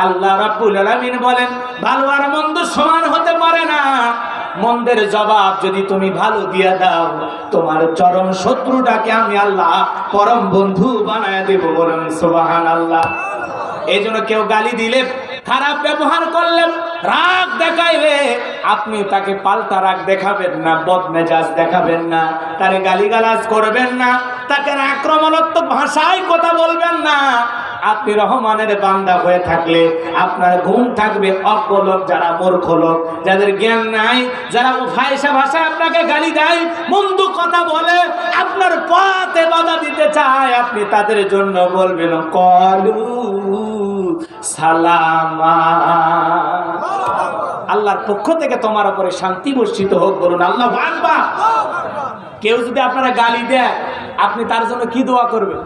আল্লাহ রাব্বুল আলামিন বলেন ভালো আর মন্দ সমান হতে পারে না। মন্দের জবাব যদি তুমি ভালো দিয়া দাও, তোমার চরম শত্রুটাকে আমি আল্লাহ পরম বন্ধু বানায় দেব। বলেন সুবহানাল্লাহ। এই জন্য কেউ গালি দিলে, খারাপ ব্যবহার করলে, রাগ দেখাইলে, আপনি তাকে পাল্টা রাগ দেখাবেন না, বদমেজাজ দেখাবেন না, তারে গালিগালাজ করবেন না, তাকে আক্রমণাত্মক ভাষায় কথা বলবেন না। আপনি রহমানের বান্দা হয়ে থাকলে আপনার গুণ থাকবে অজ্ঞ লোক, যারা মূর্খ লোক, যাদের জ্ঞান নাই, যারা ফাহিশা ভাষায় আপনাকে গালি দেয়, মন্দ কথা বলে, আপনার পথে বাধা দিতে চায়, আপনি তাদের জন্য বলবেন কলু সালামা। আল্লাহর পক্ষ থেকে তোমার উপরে শান্তি বর্ষিত হোক। বলুন আল্লাহু আকবার। কেউ যদি আপনারা গালি দেয়, আপনি তার জন্য কি দোয়া করবেন?